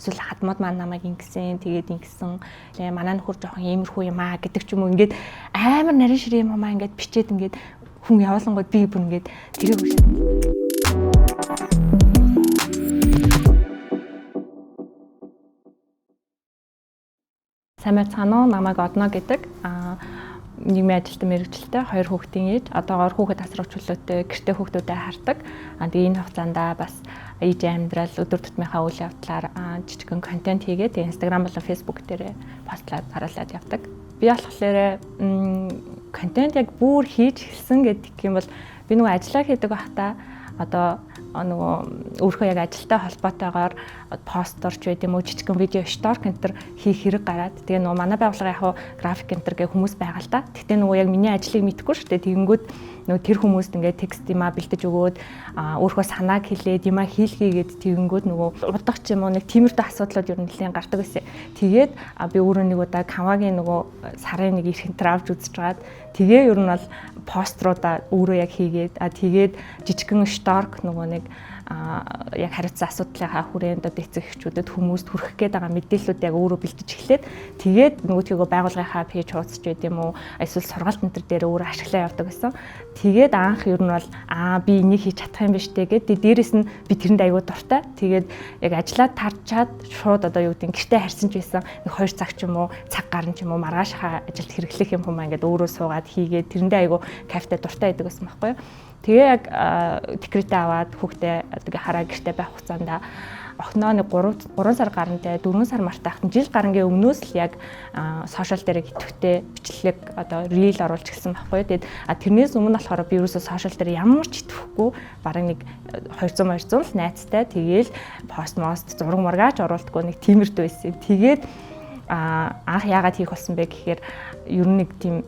эсвэл хадмууд маань намайг ингэсэн тэгээд ингэсэн манай нөхөр жоохон иймэрхүү юм аа гэдэг ч юм уу ингээд амар нарийн ширээ юм аа ингээд бичээд ингээд хүн явуулангууд би бүр ингээд тэрийг үгүй. Сайн байцгаана уу? Намайг Одно гэдэг. Нийгмийн ажилтан мэргэжилтэй 2 хүүхдийн ээж. Одоогоор хүүхэд асрах чөлөөтэй гэртээ хүүхдүүдэд хардаг. Тэгээ энэ хугацаанд бас ээжийн амьдрал өдөр тутмынхаа үйл явдлаар жижигхэн контент хийгээд Instagram болон Facebook дээр постлаад харуулад явдаг. Би болохоор контент яг бүр хийж эхэлсэн гэдэг юм бол би нөгөө ажиллаа хийдэг байхдаа одоо нөгөө өөрийнхөө яг ажилтай холбоотойгоор пост орч байд юм уу жижигхэн видео шторк энтер хийх хэрэг гараад тэгээ нөгөө манай байгууллага яг хуу график энтер гэх хүмүүс байгаа л да. Тэгтээ нөгөө яг миний ажлыг мэдгүй шүү дээ. Тэгэнгүүт нөгөө тэр хүмүүст ингээд текст юмаа бэлдэж өгөөд өөрийнхөө санааг хэлээд юмаа хийлгээгээд тэгэнгүүт нөгөө удах ч юм уу нэг тиймэрхүү асуудлууд ер нь нэлээд гардаг байсан. Тэгээд би өөрөө нэг удаа Canva-гийн нөгөө сарын нэг ирэх энтер авч үзчихээд тэгээ ер нь бол поструудаа өөрөө яг хийгээд тэгээд жижигхэн шторк нөгөө нэг яг хариуцсан асуудлынхаа хүрээнд одоо эцэг эхчүүдэд хүмүүст хүрэх гээд байгаа мэдээллүүд яг өөрөө бэлдэж эхлээд тэгээд нөгөөдгөө байгууллагынхаа пэйж хуудасч байд юм уу эсвэл сургаалт энтер дээр өөрөө ашиглаа явдаг гэсэн. Тэгээд анх ер нь бол би энийг хийж чадах юм биш тэгээд дээрэс нь би тэрэнд аягүй дуртай. Тэгээд яг ажиллаад тарчаад шууд одоо юу гэдэг гэртээ харьсан ч байсан нэг 2 цаг ч юм уу цаг гарна ч юм уу маргаашхаа ажилд хэрэглэх юм хүмүүс ингээд өөрөө суугаад хийгээд тэрэндээ аягүй кафе дуртай байдаг гэсэн байхгүй юу. Тэгээ яг декретээ аваад хүүхдээ тэгээ хараа гэртээ байх хугацаанд охиноо нэг 3 сар гарантай 4 сар мартаахт жил гарангийн өмнөөс л яг сошиал дээр идэвхтэй бичлэг одоо рил оруулж гисэн байхгүй. Тэгээд тэрнээс өмнө болохоор би ерөөсөө сошиал дээр ямар ч идэвхгүй бараг нэг 200 л найзтай тэгээл пост зураг мургаач оруулдаггүй нэг тиймэрдүү байсан. Тэгээд анх яагаад хийх болсон бэ гэхээр ер нь нэг тийм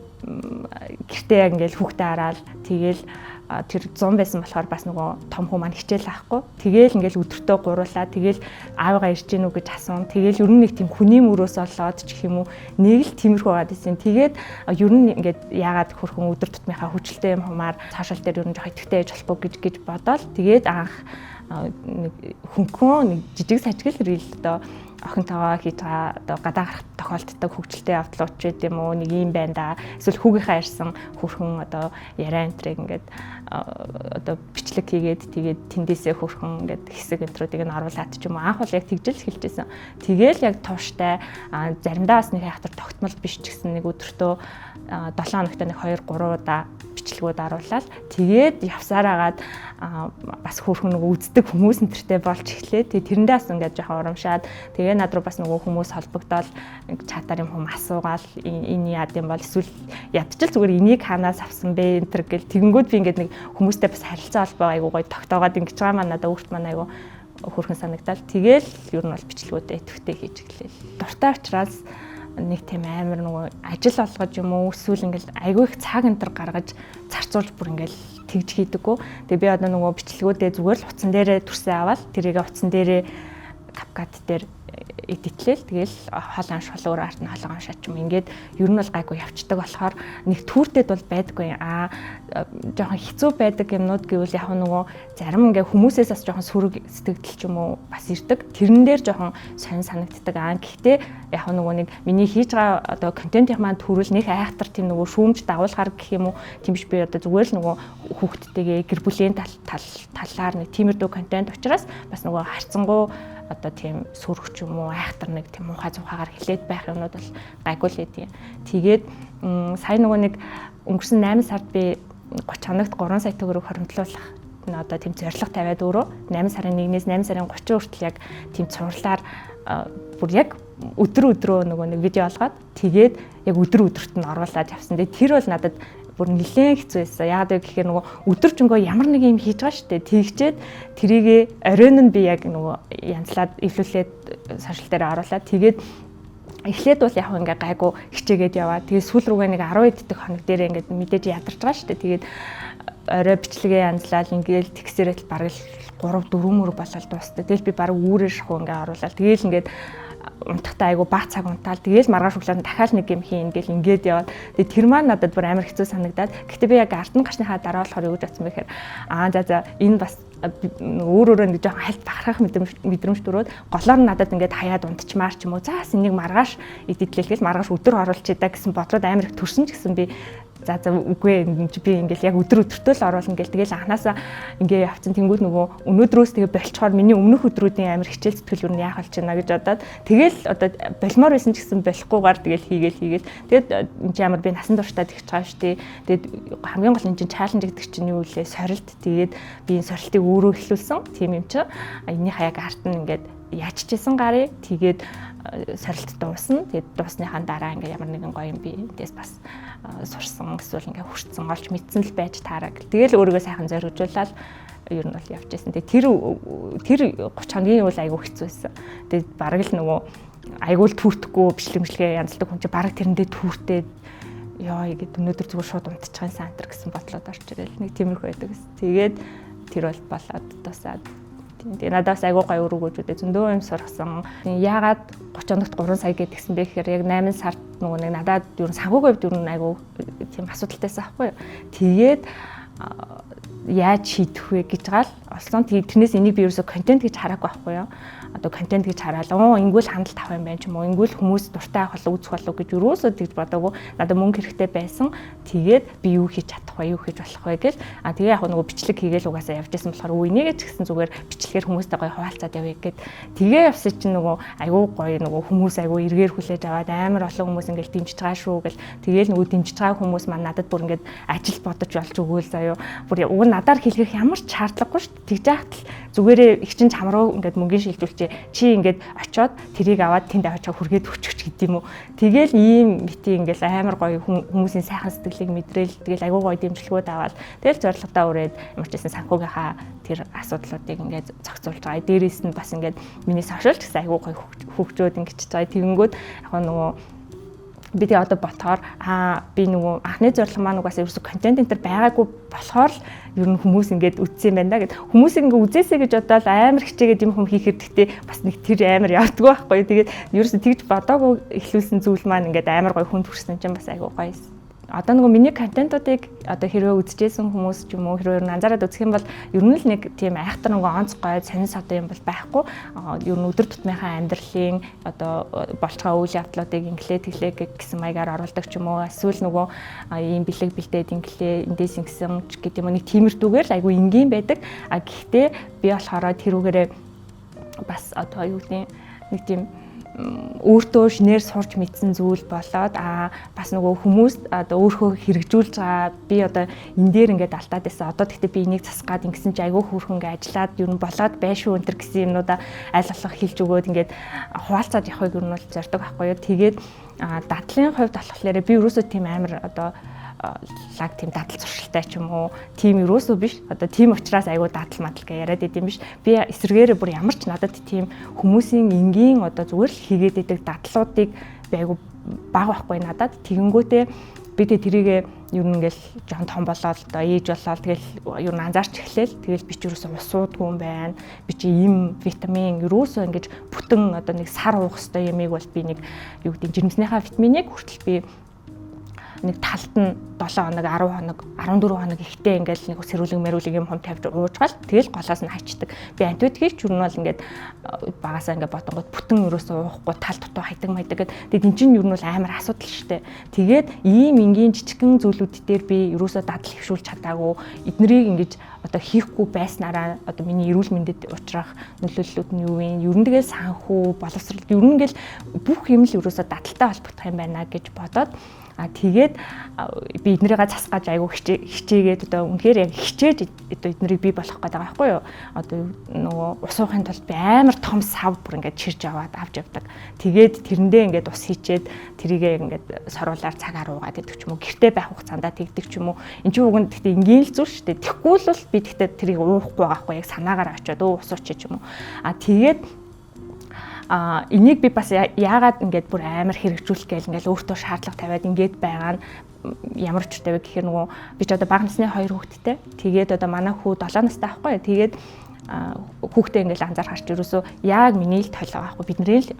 гэртээ яг ингээл хүүхдээ хараад тэгээл тэр 100 байсан болохоор бас нөгөө том хүмүүс маань хичээл авахгүй. Тэгээл ингээл өдөртөө гуруулаа. Тэгээл аавгаа ирж гэнүү гэж асуун. Тэгээл ер нь нэг тийм хүний мөрөөс олоод ч гэх юм уу нэг л тиймэрхүү байгаад байсан. Тэгээд ер нь ингээд яагаад хөрхөн өдөр тутмынхаа хүчлээ юм хумаар цаашаал дээр ер нь жоох идэвхтэй ээж болохгүй гэж бодоод тэгээд анх нэг хөнгөн нэг жижиг сажигл рил одоо охинтойгоо хийж байгаа одоо гадаа гарах тохиолддог хөгжилтэй явдлууд ч гэдэм үү нэг юм байна да. Эсвэл хүүгийнхаа ирсэн хөрхөн одоо яриа энтрийг ингээд одоо бичлэг хийгээд тэгээд тэндээсээ хөрхөн ингээд хэсэг энтрүүдийг нь оруулаад ч юм уу анх бол яг тэгжэл хэлжсэн. Тэгээл яг тууштай заримдаа бас нэг хайхтар тогтмол биш ч гэсэн нэг өдөртөө 7 хоногт нэг 2-3 удаа бичлэгүүд оруулаад тэгээд явсараагаад бас хөрхөн нөгөө үздэг хүмүүс энтертэй болж эхлэв. Тэгээд тэрэндээ бас ингээд жоохон урамшаад тэгээ над руу бас нөгөө хүмүүс холбогдоод чатаар юм хүм асуугаал энэ яад юм бол эсвэл ядчил зүгээр энийг хаанаас авсан бэ энтер гэл тэгэнгүүт би ингээд нэг хүмүүстэй бас харилцаа холбоо айгуу гоё тогтоогоод ингэж байгаа маань надад өөрт маань айгуу хөрхөн санагдал. Тэгээл ер нь бол бичлэгүүдээ идэвхтэй хийж эхлэв. Дуртай учраас нэг тийм амар нөгөө ажил болгож юм уу эсвэл ингээл айгүй их цаг энтер гаргаж зарцуулж бүр ингээл тэгж хийдэггүй. Тэгээ би одоо нөгөө бичлэгүүдээ зүгээр л утсан дээрээ түрсээ аваад тэрийг утсан дээрээ капкат дээр эдитлээл тэгэл хоол амш өөр арт нь хоолоо амшаач юм ингээд ер нь бол гайгүй явцдаг болохоор нэг түүртэд бол байдаггүй жоохон хэцүү байдаг юмнууд гэвэл яг нөгөө зарим ингээ хүмүүсээс бас жоохон сүрэг сэтгэл ч юм уу бас ирдэг тэрэн дээр жоохон сонир санагддаг гэхдээ яг нөгөө нэг миний хийж байгаа одоо контентын маань төрөл нэг айхтар тийм нөгөө шүүмж дагуулгаар гэх юм уу тийм биш би одоо зүгээр л нөгөө хүүхдтэйгээ гэр бүлийн талаар нэг тиймэрдүү контент учраас бас нөгөө харцангуй одоо тийм сүрх ч юм уу айхтар нэг тийм муухай зуухагаар хилээд байх юмнууд бол гайгүй л байдیں۔ Тэгээд сая нөгөө нэг өнгөрсөн 8 сард би 30 хоногт 3 сая төгрөг хоримтлуулах одоо тийм зорилго тавиад өөрөө 8 сарын 1-ээс 8 сарын 30 хүртэл яг тийм цувралаар бүр яг өдрөө нөгөө нэг видео олгоод тэгээд яг өдөрт нь оруулаад явсан. Тэгээд тэр бол надад бүр нэлээд хэцүү байсан. Яагаад вэ гэхээр нөгөө өдөржингөө ямар нэг юм хийж байгаа шүү дээ. Тэгчээд тэрийгээ оройн нь би яг нөгөө янзлаад эвлүүлээд сошиал дээр оруулаад тэгээд эхлээд бол яг ингээ гайгүй хичээгээд яваа. Тэгээд сүүл рүүгээ нэг 10 эддэг хоног дээр ингээд мэдээж ядарч байгаа шүү дээ. Тэгээд орой бичлэгээ янзлаад ингээл тэгсэрэл бараг 3-4 мөр болоод дуустай. Тэгэл би бараг үүрээр шахуу ингээ оруулаад тэгэл ингээд унтахтай айгу баг цаг унтаал тэгэл маргааш өглөө дахиад нэг юм хийн ингээл ингээд яваад тэгээ тэр маань надад бүр амар хэцүү санагдаад. Гэхдээ би яг ардны гашныхаа дараа болохоор юу гэж бодсон бэ гэхээр за энэ бас өөрөөрөө нэг жоохон хальт бахархах мэдрэмж төрөөд голоор нь надад ингээд хаяад унтчмаар ч юм уу заас энийг маргааш идэвхлэхэл маргааш өдөр оруулчих даа гэсэн бодлоод амар их төрсөн ч гэсэн би за үгүй би ингээл яг өдөртөө л оруулна гэл тэгэл анханасаа ингээ явцсан тэнгууд нөгөө өнөөдрөөс тэгээ болчхоор миний өмнөх өдрүүдийн амар хичээл зүтгэл юу нь яах болж байна гэж бодоод тэгэл одоо болмоор байсан ч гэсэн болохгүйгээр тэгэл хийгээл тэгээд энэ ч ямар би насан туршдаа тэгж байгаа шүү дээ. Тэгээд хамгийн гол энэ чинь чаленж гэдэг чинь юу вэ? Сорилт. Тэгээд би энэ сорилтыг өөрөө эхлүүлсэн. Тийм юм чи. Энийний хаяг арт нь ингээд яаччихсан гарыг тэгээд сорилт дуусна. Тэгээд дуусныхаа дараа ингээ ямар нэгэн гоё юм би эндээс бас сурсан эсвэл ингээ хүрцэн олж мэдсэн л байж таараа. Тэгэл өөрийгөө сайхан зоригжуулаад ер нь бол явж байсан. Тэгээд тэр 30 хоногийн үйл айгүй хэцүү байсан. Тэгээд бараг л нөгөө айгүй л түүртэхгүй бичлэмжлэгээ янзлдаг хүн чи бараг тэрэндээ түүртэй ёо игээд өнөөдөр зүгээр шууд унтчихсан сантар гэсэн бодлоод орж ирэл нэг тиймэрхүү байдаг гэсэн. Тэгээд тэр бол болоод тусаад тэгээд надаас айгүй гоё өрөөгөөжүүдээ зөндөө юм сургасан. Яагаад 30 хоногт 3 сая гэдгсэн бэ гэхээр яг 8 сард нөгөө нэг надад ер нь санхүүгийн хувьд ер нь айгүй тийм асуудалтайсан байхгүй юу. Тэгээд яаж шийдэх вэ гэж гал олсон. Тэгээд тэрнээс энийг би ерөөсө контент гэж хараагүй байхгүй юу. Одоо контент гэж хараад ингүүл хандлт авах юм байна ч юм уу, ингүүл хүмүүс дуртай авах болов үзэх болов гэж юусоо тэгж бодоагүй. Надад мөнгө хэрэгтэй байсан. Тэгээд би юу хийж чадах вэ, юу хийж болох вэ гэл. Тэгээ яг нөгөө бичлэг хийгээл угаасаа явж исэн болохоор үнийг ч гэсэн зүгээр бичлэгээр хүмүүстэй гоё хуваалцаад явъя гэд. Тэгээ явсан чинь нөгөө айгүй гоё нөгөө хүмүүс айгүй эргээр хүлээж аваад амар олон хүмүүс ингээл дэмжиж байгаа шүү гэл. Тэгээл нөгөө дэмжиж байгаа хүмүүс маань надад бүр ингээд ажил бодож болж өгөөл заяо. Бүр уг надаар хэлгэх ямар ч шаардлагагүй шүү. Тэгж яахад л зүгээрээ их чинь чам руу ингээд мөнгөний шилжүүлчих чи ингээд очиод тэрийг аваад тэнд аваачаа хүргээд өччих гэдэг юм уу. Тэгэл ийм бити ингээд амар гоё хүмүүсийн сайхан сэтгэлийг мэдрээл тэгэл айгүй гоё дэмжлэгүүд аваад тэгэл зорилгодоо үрээд ямар ч гэсэн санхүүгийнхаа тэр асуудлуудыг ингээд зохицуулж байгаа. Дээрээс нь бас ингээд миний сошиал ч гэсэн айгүй гоё хөгжөөд ингээд чиж байгаа. Тэгэнгүүт яг нөгөө би тэгээ одоо ботхоор би нөгөө анхны зорилго маань угаасаа ерөөсө контент энэ төр байгаагүй болохоор л ер нь хүмүүс ингээд үзсэн юм байна гэд хүмүүсийг ингээд үзээсэй гэж бодоод амар хичээгээд юм хүм хийхээр гэхдээ бас нэг тэр амар явдггүй байхгүй. Тэгээд ерөөсө тэгж бодоогүй эхлүүлсэн зүйл маань ингээд амар гоё хүнд хүрсэн чинь бас айгүй гоё. Одоо нөгөө миний контентуудыг одоо хэрвээ үзчихсэн хүмүүс ч юм уу хэрвээ анзаараад үзэх юм бол ер нь л нэг тийм айхтар нөгөө онц гоё сонин содон юм бол байхгүй. Ер нь өдөр тутмынхаа амьдралын одоо болж байгаа үйл явдлуудыг инглээ гэсэн маягаар оруулдаг ч юм уу эсвэл нөгөө ийм бэлэг бэлдээд инглээ эндээс ингэсэн ч гэдэг юм нэг тиймэрдүүгээр л айгүй энгийн байдаг. Гэхдээ би болохоор тэрүүгээрээ бас одоо юу гэдэг нэг тийм өөртөө шинээр сурч мэдсэн зүйл болоод бас нөгөө хүмүүс одоо өөрхөө хэрэгжүүлж байгаа би одоо энэ дээр ингээд алдаад байсан. Одоо тэгтээ би энийг засгаад ингэсэн чи айгүй хөөрхөн ингээд ажиллаад юу н болоод байшгүй өнтер гэсэн юмнуудаа аль болох хэлж өгөөд ингээд хуваалцаад явахыг юу нь бол зорддог байхгүй юу. Тэгээд дадлын хувьд болохоор би ерөөсөө тийм амар одоо лаг тийм дадал зуршилтай ч юм уу тийм ерөөсөө биш. Одоо тийм учраас айгүй дадал мадал гэж яриад идэм биш. Би эсвэргээрээ бүр ямар ч надад тийм хүмүүсийн энгийн одоо зүгээр л хийгээд идэг дадлуудыг би айгүй баг байхгүй надад. Тэгэнгүүтээ би тэрийгээ юу нэгэл жоон том болоод одоо ээж болоод тэгэл юу н анзаарч эхлээл тэгэл би ч ерөөсөө ус уудгүй юм байна. Би чи ийм витамин ерөөсөө ингэж бүтэн одоо нэг сар уух хэвээр ямиг бол би нэг юу гэдэг жирэмснийхаа витаминыг хүртэл би нэг талд нь 7 хоног 10 хоног 14 хоног ихтэй ингээл нэг сэрүүлэг мэрүүлэг юм хом тавьж уужгаал тэгэл голоос нь хайчдаг. Би антибиотик ч юу нь бол ингээд багасаа ингээд бодонгод бүтэн ерөөсөө уухгүй тал дутуу хайдаг майдаг гэдэг. Тэгээд эн чинь юу нь бол амар асуудал штэ. Тэгээд ийм энгийн жижигхэн зүйлүүд дээр би ерөөсөө дадал хөвшүүлж чадаагүй. Эднэрийг ингэж одоо хийхгүй байснараа одоо миний эрүүл мэндэд учрах нөлөөллүүд нь юу вэ? Ер нь тэгэл санхүү, боловсрол ер нь ингээл бүх юм л ерөөсөө дадалтай холбогдох юм байна гэж бодоод тэгээд би эднэрийгээ засгаж айгүй хичээгээд одоо үнэхээр яг хичээж одоо эднэрийг бий болох гэдэг байгаа байхгүй юу. Одоо нөгөө ус уухын тулд би амар том сав бүр ингээд чирж аваад авч явдаг. Тэгээд тэрэндээ ингээд ус хийчээд тэрийгээ ингээд сорвуулаар цагаар уугаад гэдэг ч юм уу. Гэртээ байх хугацаанд тэгдэг ч юм уу. Энд чинь уг нь гэхдээ ингийн л зүйл шүү дээ. Тэгэхгүй л би тэгтээ тэрийг уухгүй байхгүй яг санаагаар очиод ус уучих юм уу. Тэгээд энийг би бас яагаад ингээд бүр амар хэрэгжүүлэх гээл ингээд өөртөө шаардлага тавиад ингээд байгаа нь ямар ч үстэй вэ гэхээр нөгөө би ч одоо бага насны 2 хүүхэдтэй. Тэгээд одоо манай хүү 7 настай байхгүй. Тэгээд хүүхдээ ингээл анзаарах ч ерөөсөө яг миний л тойл байгаа байхгүй бидний л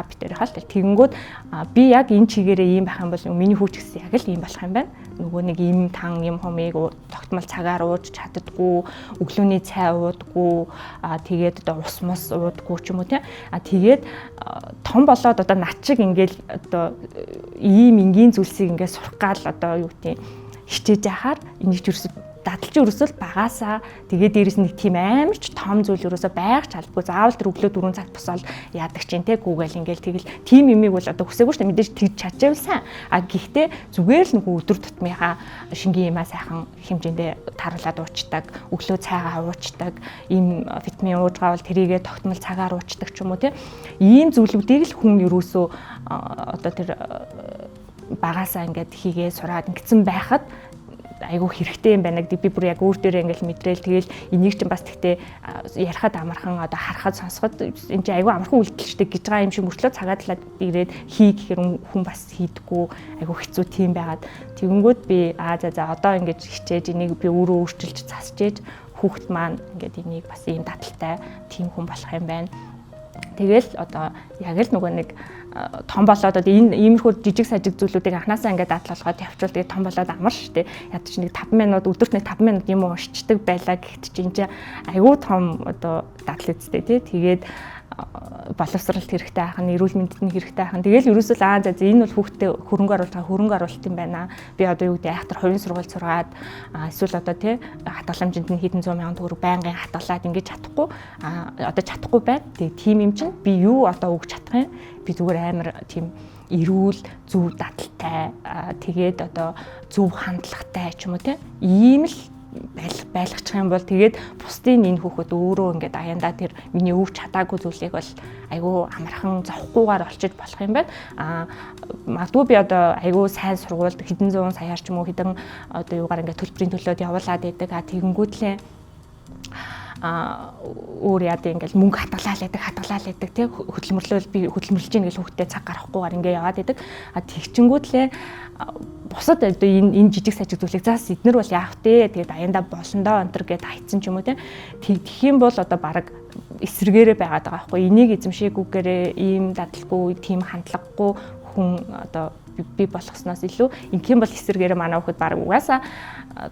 битэрийн хаалт тэгэнгүүт би яг энэ чигээрээ ийм байх юм бол миний хүүч гэсэн яг л ийм болох юм байна. Нөгөө нэг ийм тан ийм хомыг тогтмол цагаар ууж чаддггүй, өглөөний цай уудаггүй, тэгээд одоо ус мус уудаггүй ч юм уу тэгээд том болоод одоо над шиг ингээл одоо ийм энгийн зүйлсийг ингээд сурах гал одоо юу гэдэг хичээж яхаар энийг ч дадалж өрөөсөл багасаа тэгээд дээрэс нэг тийм амар ч том зүйл өрөөсөө байг чалбгүй заавал тэр өглөө 4 цагт босоод яадаг чинь гүүгээл ингээл тэгэл тийм юмыг бол одоо хүсээгүй шүү дээ мэдээж тэгж чадчихвал сайн гэхдээ зүгээр л нөгөө өдөр тутмынхаа шингийн юмаа сайхан хэмжээндээ таруулаад уучдаг өглөө цайгаа уучдаг ийм витамин ууж гавал тэрийгэ тогтмол цагаар уучдаг ч юм уу ийм зүйлүүдийг л хүн өрөөсөө одоо тэр багасаа ингээд хийгээ сураад ингэсэн байхад айгу хэрэгтэй юм байна гэдэг би бүр яг өөр дээрээ ингээл мэдрээл тэгэл энийг чинь бас тэгтээ ярихад амархан одоо харахад сонсоход энэ чинь айгу амархан үйлдэл штэ гэж байгаа юм шиг мөртлөө цагаадлаад ирээд хий гэхээр хүн бас хийдэггүй айгу хэцүү тийм байгаад тэгэнгүүт би за одоо ингэж хичээж энийг би өөрөө өөрчилж засчээж хүүхэд маань ингээд энийг бас ийм дадалтай тийм хүн болох юм байна. Тэгэл одоо яг л нөгөө нэг том болоод одоо энэ иймэрхүү жижиг сажиг зүйлүүдийг анханасаа ингээд дадлуулгаад явуул тэгээ том болоод амар шүү дээ. Яд чи нэг 5 минут өдөрт нэг 5 минут юм уншчихдаг байлаа гэхэд чи энэ айгүй том одоо дадал үстэй тий. Тэгээд боловсралт хэрэгтэй байх нь эрүүл мэндэд нь хэрэгтэй байх нь тэгэл ерөөсөө за энэ бол хүүхдэд хөрөнгө оруулалт хөрөнгө оруулалт юм байна. Би одоо юу гэдэг айхтар хувийн сургууль сургаад эсвэл одоо тий хатгаламжинд нь хэдэн 100 мянган төгрөг байнгын хатгалаад ингэж чадахгүй одоо чадахгүй байна. Тэгээ тийм юм чинь би юу одоо өгч чадах юм? Би зүгээр амар тийм эрүүл зөв дадалтай тэгээд одоо зөв хандлагатай ч юм уу тий ийм л байлгачих юм бол тэгээд бусдын энэ хүүхэд өөрөө ингээд аяндаа тэр миний өвч чадаагүй зүйлийг бол айгүй амархан зовхгүйгээр олчиж болох юм байна. Магадгүй би одоо айгүй сайн сургуульд хэдэн зуун саяар ч юм уу хэдэн одоо юугаар ингээд төлбөрийн төлөөд явуулаад байдаг. Тэгэнгүүтлээ өөр яа ингээл мөнгө хатгалаа лээдэг тий хөдөлмөрлөл би хөдөлмөрлж ийн гэж хүүхдэд цаг гарахгүйгээр ингээ яваад байдаг. Тэгчингүүтлээ бусад одоо энэ жижиг сажиг зүйлийг заас эднэр бол яах вэ? Тэгээд аяндаа болсондоо өнтер гэд хайцсан ч юм уу тий. Тэгэх юм бол одоо баг эсрэгээрээ байгаад байгаа байхгүй. Энийг эзэмшээгүйгээрээ ийм дадалгүй, тийм хандлагагүй хүн одоо би болгосноос илүү ингэх юм бол эсрэгээрээ манай хүүхэд баг угаасаа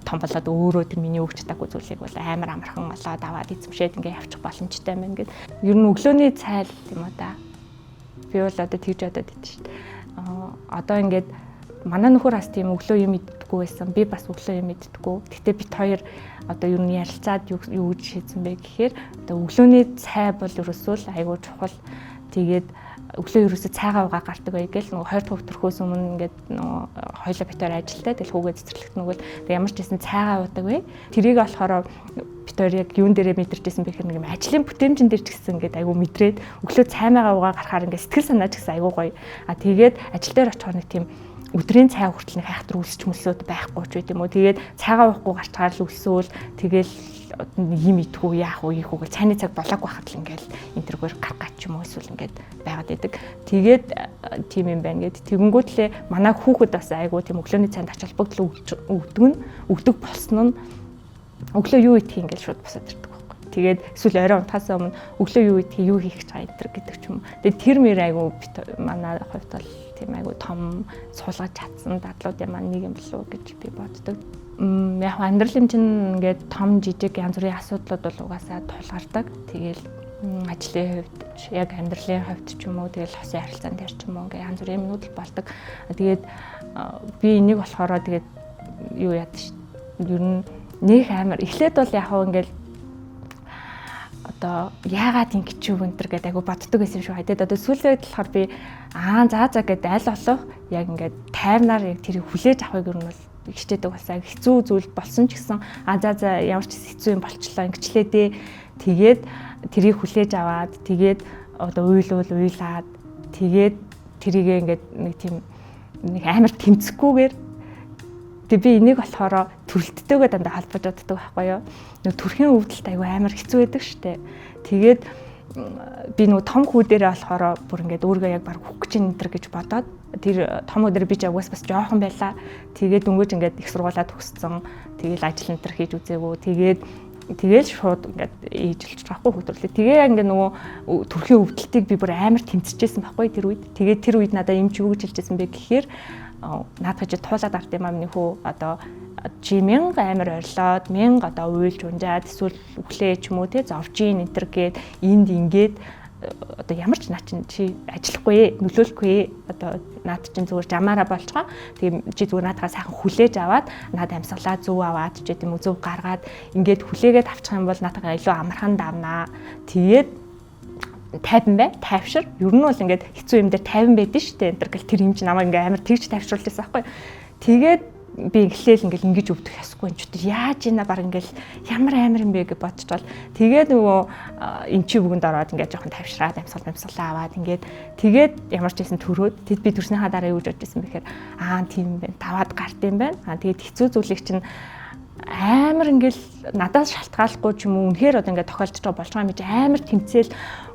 том болоод өөрөө тэр миний өгч чадаагүй зүйлийг бол амар амархан болоод аваад эзэмшээд ингээ явчих боломжтой юм гээд. Ер нь өглөөний цайл юм уу да. Би бол одоо тэгж бодоод идэв шүү дээ. Одоо ингээд манай нөхөр бас тийм өглөө юм иддэггүй байсан. Би бас өглөө юм иддэггүй. Гэхдээ бид хоёр одоо ер нь ярилцаад юу гэж шийдсэн бэ гэхээр одоо өглөөний цай бол ерөөсөө л айгүй чухал. Тэгээд өглөө ерөөсөө цайгаа угаа гардаг бай гээл нөгөө 20 дахь төрхөөс өмнө ингээд нөгөө хоёлаа битээр ажилтаа тэгэл хүүгээ цэцэрлэгт нөгөө тэг ямар ч гэсэн цайгаа уудаг бай. Тэрийг болохоор битээр яг юун дээрээ мэдэрчсэн бэ гэхээр нэг юм ажлын бүтээмжин дээр ч гэсэн ингээд айгүй мэдрээд өглөө цаймаагаа угаа гарахаар ингээд сэтгэл санаа ч гэсэн айгүй гоё. Тэгээд ажил дээр очихоор нэг тийм өдрийн цай хүртэл нэг хайхтар үлсч мөсөөд байхгүй ч байт юм уу. Тэгээд цайгаа уухгүй гарчгаар л өсөөл тэгэл юм идэх яах вэ ийх үгүй цайны цаг болоогүй байхад л ингээл интервьюер гаргах ч юм уу эсвэл ингээд байгаад идэг. Тэгээд тийм юм байна гэд. Тэгэнгүүтлээ манай хүүхэд бас айгуу тийм өглөөний цайнд ач холбогдол өгдөг болсон нь өглөө юу идэх юм ингээл шууд босоод ирдэг байхгүй. Тэгээд эсвэл орой унтахаас өмнө өглөө юу идэх юу хийх гэж байгаа энэ гэдэг ч юм уу. Тэгээд тэр мэр айгуу манай хувьд бол тийм айгуу том суулгаж чадсан дадлуудын маань нэг юм болов уу гэж би боддог. Яг амьдрал юм чинь ингээд том жижиг янз бүрийн асуудлууд бол угаасаа тулгардаг. Тэгэл ажлын хувьд яг амьдралын хувьд ч юм уу тэгэл хосын харилцаан дээр ч юм уу ингээд янз бүрийн юмнууд л болдог. Тэгээд би энийг болохоор тэгээд юу яд ш. Ер нь нэг амар эхлээд бол яг хав ингээд одоо яагаад ингэж юу өнтер гэдэг айгу боддог байсан юм шиг хадаад одоо сүүлээд болохоор би за гэдэг аль болох яг ингээд тайвнаар яг тэрийг хүлээж авахыг ер нь бол хичээдэг болсон. Хэцүү зүйл болсон ч гэсэн за ямар ч хэцүү юм болчлоо ингэчлээ дээ. Тэгээд тэрийг хүлээж аваад тэгээд одоо уйлаад тэгээд тэрийгээ ингээд нэг тийм нэг амар тэмцэхгүйгээр тэг би энийг болохоор төрөлттэйгээ дандаа холбож боддог байхгүй юу. Нэг төрхийн өвдөлт айгүй амар хэцүү байдаг штэ. Тэгээд би нөгөө том хүү дээрээ болохоор бүр ингээд өөргөө яг баг хөх гэж энэ гэж бодоод тэр том хүү дээр би ч угаас бас жоохон байлаа. Тэгээд дөнгөж ингээд их сургуулаа төгссөн. Тэгээл ажил энэ хийж үзээгүү. Тэгээд Тэгэл шууд ингээд ээжилж байгаа байхгүй хөтөлөө. Тэгээ ингээд нөгөө төрхийн өвдөлтийг би бүр амар тэмцэжсэн байхгүй тэр үед. Тэгээ тэр үед надад юм чи юу гэж хэлжсэн бэ гэхээр наадах чи туулаад авт юм аа миний хүү одоо чи 1000 амар ойрлоод 1000 одоо уйлж унжаад эсвэл өглөө ч юм уу те зовж ийн энтер гээд энд ингээд одоо ямар ч наа чи ажиллахгүй нөлөөлөхгүй одоо наад чинь зүгээр жамаараа болцгоо тийм чи зүгээр наадгаа сайхан хүлээж аваад наад амьсгалаа зөв аваад ч гэдэм үү зөв гаргаад ингээд хүлээгээд авчих юм бол наадгаа илүү амархан давнаа тэгээд тайван бай тайвшир ер нь бол ингээд хэцүү юм дээр тайван байдэн штэ энэ гэл тэр юм чи намайг ингээд амар тэгж тайвшруулж байсан байхгүй тэгээд би ингээл ингэж өвдөх ясгүй юм ч тэр яаж ийна баг ингээл ямар амар юм бэ гэж бодчихвол тэгээд нөгөө эн чи бүгэнд ороод ингээд жоохон тавьшраад амьсгалаа аваад тэгээд ямар ч байсан төрөөд тэд би төрснийхаа дараа юу гэж бодчихсан бэхээр тийм юм байна таваад гарт юм байна тэгээд хэцүү зүйлийг чинь амар ингээл надаас шалтгааллахгүй ч юм уу үнэхээр одоо ингээд тохиолдож байгаа болж байгаа юм чи амар тэмцээл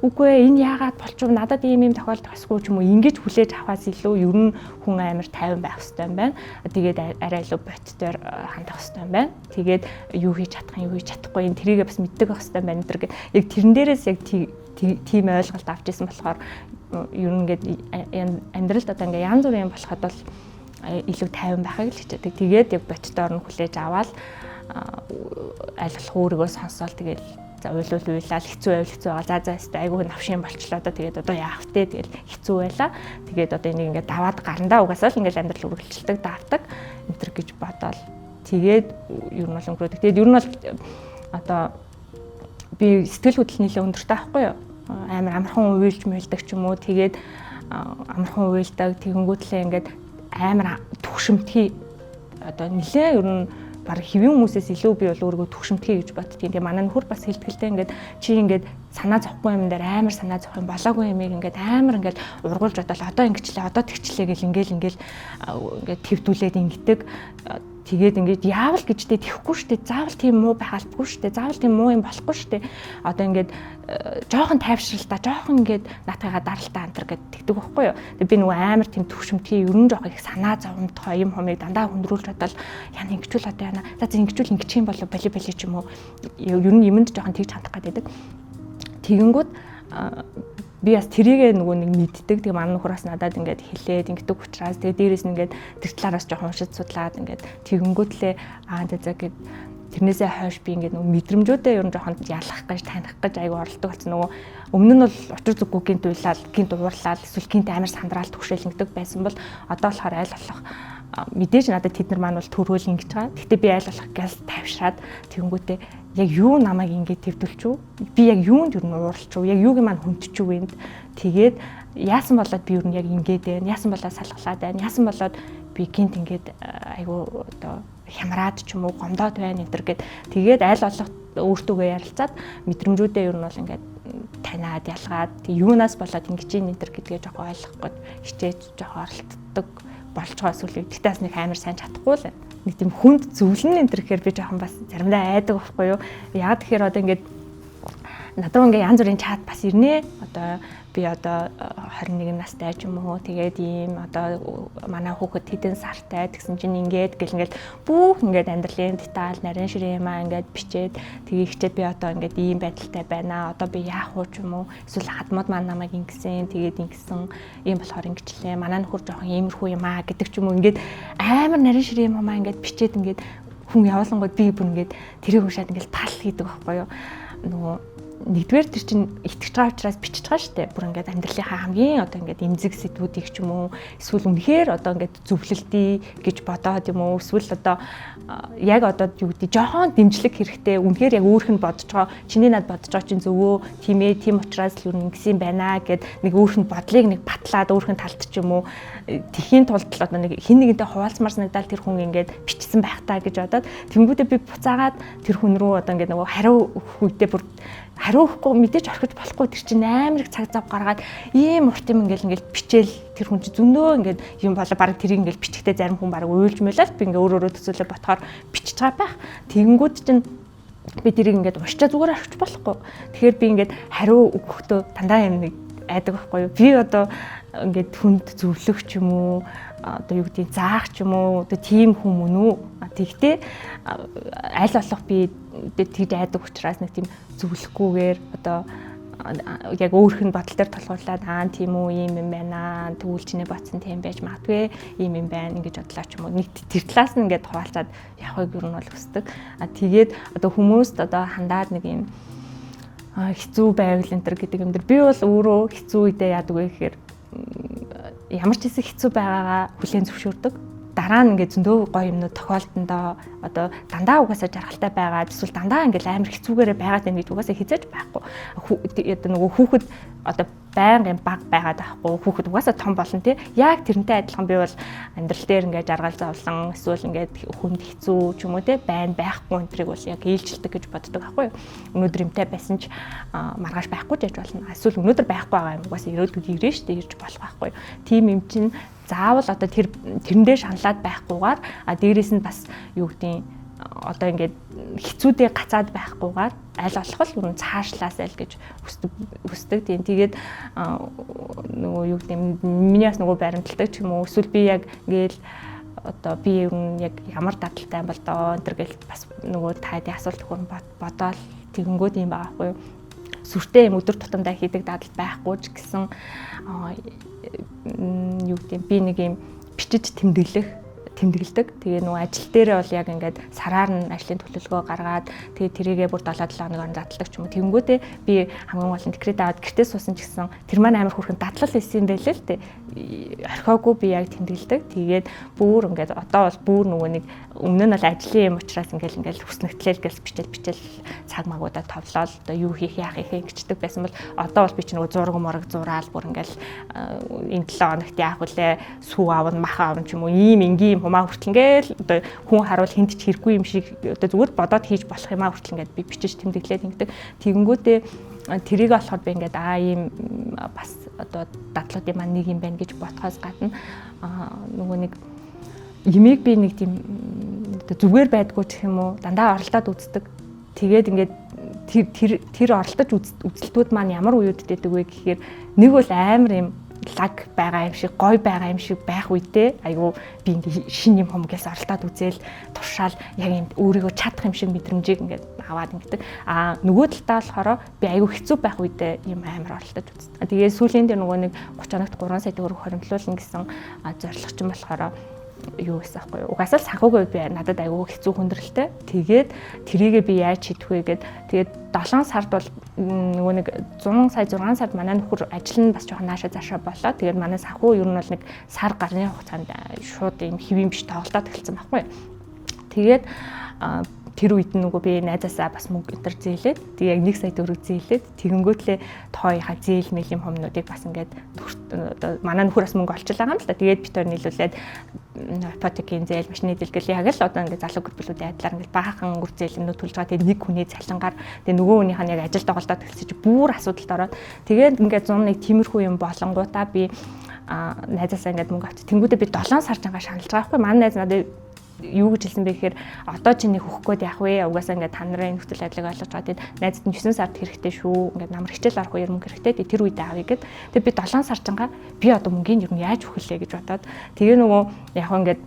үгүй ээ энэ яагаад болчих вэ надад ийм тохиолдох ёсгүй ч юм уу ингэж хүлээж авахаас илүү ер нь хүн амар тайван байх хэрэгтэй юм байна. Тэгээд арай илүү бодтоор хандах хэрэгтэй юм байна. Тэгээд юу хийж чадах юм юу хийж чадахгүй энэ тэрийгээ бас мэддэг байх хэрэгтэй юм байна гэдэг. Яг тэрэн дээрээс яг тийм ойлголт авч ирсэн болохоор ер нь ингээд амьдралд одоо ингээд янз бүрийн болоход бол илүү тайван байхыг л хичээдэг. Тэгээд яг бодтоор нь хүлээж аваад аль болох өөрийгөө сонсоол тэгээд за уйлаал хэцүү байгаа. За өстэй айгүй навшин болчлоо одоо тэгээд одоо яах вэ тэгэл хэцүү байлаа. Тэгээд одоо энийг ингээд даваад гарандаа угаасаа л ингээд амьдрал үргэлжилдэг давдаг энэ гэж бодоол. Тэгээд ер нь бол өнгөрөөдөг. Тэгээд ер нь бол одоо би сэтгэл хөдлөл нэлээд өндөртэй байхгүй юу? Амархан уйлж мэлдэг ч юм уу. Тэгээд амархан уйлдаг тэгэнгүүтлээ ингээд амар түгшимтгий одоо нэлээ ер нь баг хэвэн хүмүүсээс илүү би бол өөрийгөө түгшимтгий гэж боддгийн. Тэгээ манай нөхөр бас хэлтгэлтэй ингээд чи ингээд санаа зовхгүй юм дээр амар санаа зовх юм болоогүй юмыг ингээд амар ингээд ургуулж бодоол одоо ингэчлээ одоо тэгчлээ гэл ингээд твдүүлээд ингэдэг. Тэгээд ингээд яавал гэжтэй тэхгүй штэ заавал тийм муу байх албагүй штэ заавал тийм муу юм болохгүй штэ одоо ингээд жоохон тайвшралтай жоохон ингээд наатайгаа даралтай антар гэдэг байхгүй юу. Тэгээд би нөгөө амар тийм төвшмтгий ер нь жоохон их санаа зовмтгой юм хомыг дандаа хүндрүүлж бодвол яна ингэчүүл одоо яна за ингэчүүл ингэчих юм болов бали ч юм уу ер нь юмд жоохон тэгж хандах гэдэг. Тэгэнгүүт би бас тэрийгээ нөгөө нэг мэддэг. Тэгээ манай нөхөрөөс надад ингээд хэлээд ингэдэг учраас тэгээ дээрээс нь ингээд тэр талаараас жоохон уншиж судлаад ингээд тэгэнгүүтлээ за гэд тэрнээсээ хойш би ингээд нөгөө мэдрэмжүүдээ ер нь жоохон ялах гэж таних гэж айгу оролдог болсон. Нөгөө өмнө нь бол учир зүггүй гинт уурлал эсвэл гинт амар сандраал түгшээл ингэдэг байсан бол одоо болохоор айл болох мэдээж надад тэд нар маань бол төрөөл ингэж байгаа. Гэхдээ би айл болох газ тавьшраад тэгэнгүүтээ яг юу намайг ингэж твдүүлчихв. Би яг юунд юу нууралчихв. Яг юуг маань хүндчихв энд. Тэгээд яасан болоод би юу яг ингэж байна. Яасан болоод салгалаад байна. Яасан болоод би гинт ингэж айгу одоо хямраад ч юм уу гомдоод байна энэ төр гэд. Тэгээд айл болох өөртөөгөө ярилцаад мэдрэмжүүдээ юу нь бол ингэж таниад ялгаад юунаас болоод ингэж энэ төр гэдгээ жоохон ойлгох гэж хичээж жоохон оролддог болж байгаа сүлээ. Тэгтээс нэг амар сайн чадахгүй л нэг тийм хүнд зөвлөн энэ төр гэхээр би жоохон бас заримдаа айдаг байхгүй юу. Яг тэгэхээр одоо ингэж надад ингээ янз бүрийн чат бас ирнэ. Одоо би одоо 21 настай ч юм уу тэгээд ийм одоо манай хүүхэд хэдэн сартай тэгсэн чинь ингээд бүх ингээд амьдралын деталь нарийн ширээ юмаа ингээд бичээд тэгээ хичээд би одоо ингээд ийм байдалтай байна. Одоо би яах вэ ч юм уу эсвэл хадмад маань намайг ингэсэн тэгээд ингэсэн ийм болохоор ингэчлээ. Манай нөхөр жоохон иймэрхүү юмаа гэдэг ч юм уу ингээд амар нарийн ширээ юмаа ингээд бичээд ингээд хүн явуулангууд би бүр ингээд тэрийг уншаад ингээд тал хийдэг байхгүй юу. Нөгөө нэгдүгээр тэр чинь итгэж байгаа учраас бичиж байгаа шүү дээ. Бүр ингээд амьдралынхаа хамгийн одоо ингээд эмзэг сэдвүүдийг ч юм уу эсвэл үнэхээр одоо ингээд зөвлөлтий гэж бодоод юм уу эсвэл одоо яг одоо юу гэдэг жоохон дэмжлэг хэрэгтэй үнэхээр яг өөрх нь бодож байгаа чиний над бодож байгаа чинь зөвөө тийм ээ тийм учраас л юу ингэсэн байна гэд нэг өөрх нь бодлыг нэг батлаад өөрх нь талд ч юм уу тэхийн тулд л одоо нэг хин нэгэнтэй хуваалцмаар санагдал тэр хүн ингээд бичсэн байх таа гэж бодоод тэнгүүдээ би буцаагаад тэр хүн рүү одоо ингээд нөгөө хариу өгөхдөө бүр хариу өгөхгүй мэдээж орхиж болохгүй тэр чинь амар их цаг зав гаргаад ийм урт юм ингээл бичээл тэр хүн чинь зөндөө ингээд юм болоо баг тэрийг ингээл бичгтээ зарим хүн баг уйлж мэлэл би ингээ өөрөө төсөөлөө ботхоор бичиж байгаа байх. Тэгэнгүүт чинь би тэрийг ингээд уншчаа зүгээр орхиж болохгүй. Тэгэхээр би ингээд хариу өгөхдөө дандаа юм нэг айдаг байхгүй юу. Би одоо ингээд хүнд зөвлөх ч юм уу одоо юу гэдгийг заах ч юм уу одоо тийм хүн мөн үү. Тэгтээ аль болох би тэгж айдаг учраас нэг тийм зөвлөхгүйгээр одоо яг өөрх нь бодол дээр толгуурлаад тийм үү ийм юм байна тэгвэл чиний бодсон тийм байж магадгүй ийм юм байна ингэж бодлоо ч юм уу нэг тэр талаас нь ингээд хуваалцаад явахыг юу нь бол хүсдэг. Тэгээд одоо хүмүүст одоо хандаад нэг юм хэцүү байвал энэ төр гэдэг юм дэр би бол өөрөө хэцүү үедээ яадаг вэ гэхээр ямар ч хэсэг хэцүү байгаагаа хүлээн зөвшөөрдөг. Дараа нь ингээд зөндөө гоё юмнууд тохиолдондоо одоо дандаа угаасаа жаргалтай байгаад эсвэл дандаа ингээд амар хэцүүгээрээ байгаад байна гэж угаасаа хизээж байхгүй. Одоо нөгөө хүүхэд одоо байнгын баг байгаад байхгүй. Хүүхэд угаасаа том болно тий. Яг тэрнтэй адилхан би бол амьдрал дээр ингээд жаргал зовлон эсвэл ингээд хүнд хэцүү ч юм уу тий байх байхгүй энтрийг бол яг ээлжилдэг гэж боддог байхгүй. Өнөөдөр юмтай байсан ч маргааш байхгүй гэж болно. Эсвэл өнөөдөр байхгүй байгаа юм угаасаа ирээдүйд ирнэ шүү дээ ирж болох байхгүй. Тим юм чинь заавал одоо тэрэндээ шаналаад байхгүйгээр дээрээс нь бас юу гэдгийг одоо ингээд хэцүүдээ гацаад байхгүйгээр аль болох л цаашлаасай л гэж хүсдэг. Тийм тэгээд нөгөө юу гэдэг миний бас нөгөө баримталдаг ч юм уу эсвэл би яг ингээл одоо би яг ямар дадалтай юм бол доо энэ төр гэл бас нөгөө таади асуулт өгөн бодоол тэгэнгүүт юм байгаа байхгүй юу. Сүртэй юм өдөр тутамдаа хийдэг дадал байхгүй ч гэсэн юу гэдэг би нэг юм бичиж тэмдэглэдэг. Тэгээ нөгөө ажил дээрээ бол яг ингээд сараар нь ажлын төлөвлөгөө гаргаад тэгээ тэрийгээ бүр 7-7 хоногоор задлаг ч юм уу. Тэгэнгүүтээ би хамгийн гол нь декрет аваад гэртээ суусан ч гэсэн тэр маань амар хүрхэн дадлал хийсэн юм байлээ л дээ. Орхиогүй би яг тэмдэглэдэг. Тэгээд бүр ингээд одоо бол бүр нөгөө нэг өмнө нь бол ажлын юм учраас ингээл хүснэгтлээ гэл бичэл цаг магуудаа товлоод одоо юу хийх яах ингэчдэг байсан бол одоо бол би ч нөгөө зураг зураал бүр ингээл энэ 7 хоногт яах вүлээ сүү аавн мах аавн ч юм уу ийм энгийн хумаа хүртэл ингээл одоо хүн харуул хүнд ч хэрэггүй юм шиг одоо зүгээр бодоод хийж болох юмаа хүртэл ингээд би бичиж тэмдэглээд ингэдэг. Тэгэнгүүтээ тэрийг болохоор би ингээд ийм бас одоо дадлуудын маань нэг юм байна гэж бодхоос гадна нөгөө нэг ямиг би нэг тийм зүгээр байдгүй гэх юм уу дандаа оролдоод үздэг. Тэгээд ингээд тэр оролдож үзэлтүүд маань ямар үеүдтэй байдаг вэ гэхээр нэг бол амар юм лаг байгаа юм шиг гоё байгаа юм шиг байх үедээ айгүй би ингээд шин юм хомгээс оролдоод үзээл туршаал яг юм өөрийгөө чадах юм шиг мэдрэмжийг ингээд аваад ингээд нөгөө талдаа болохоор би айгүй хэцүү байх үедээ юм амар оролдож үздэг. Тэгээд сүүлийн дээр нөгөө нэг 30 хоногт 3 сая төгрөг хоримтлуулна гэсэн зорилго ч юм болохоор юу гэсэн аахгүй юу. Угаасаа л санхүүгийн би надад айгүй хэцүү хүндрэлтэй. Тэгээд тэрийгээ би яаж хийх вэ гээд тэгээд 7 сард бол нөгөө нэг 100 сая 6 сард манай нөхөр ажил нь бас жоохон наашаа цаашаа болоо. Тэгээд манай санхүү ер нь бол нэг сар гарны хугацаанд шууд юм хэвэн биш тоглоод эхэлсэн байхгүй юу. Тэгээд тэр үед нөгөө би найзаасаа бас мөнгө энэ төр зээлээд тэг яг 1 сая төгрөг зээлээд тэгэнгүүтлээ тооёхаа зээл мэлийн хомнуудыг бас ингээд одоо манай нөхөр бас мөнгө олж байгаа юм л да. Тэгээд бид төр нийлүүлээд ипотекийн зээл, машины зээл гэл яг л одоо ингээд залуу группүүдийн адилаар ингээд баахан өнгөр зээлнүүд төлж байгаа. Тэгээд нэг хүний цалингаар тэгээд нөгөө хүнийх нь яг ажил тоглолтод хэлсэж бүр асуудалд ороод тэгээд ингээд 101 тиймэрхүү юм болонгуудаа би найзаасаа ингээд мөнгө авчих. Тэнгүүдээ би 7 сар чанга шаналж байгаа байхгүй. Манай найз надад юу гэж хэлсэн бэ гэхээр одоо чи нэг хөх гээд яах вэ? Угаасаа ингээд та нарын нөхцөл байдлыг ойлгож байгаа. Тэгээд найзад нь 9 сард хэрэгтэй шүү. Ингээд намар хичээл арах үеэр мөнгө хэрэгтэй. Тэр үед авъя гэд. Тэгээд би 7 сар чанга би одоо мөнгөний юу яаж өгөхлээ гэж бодоод тэгээ нөгөө яг ингээд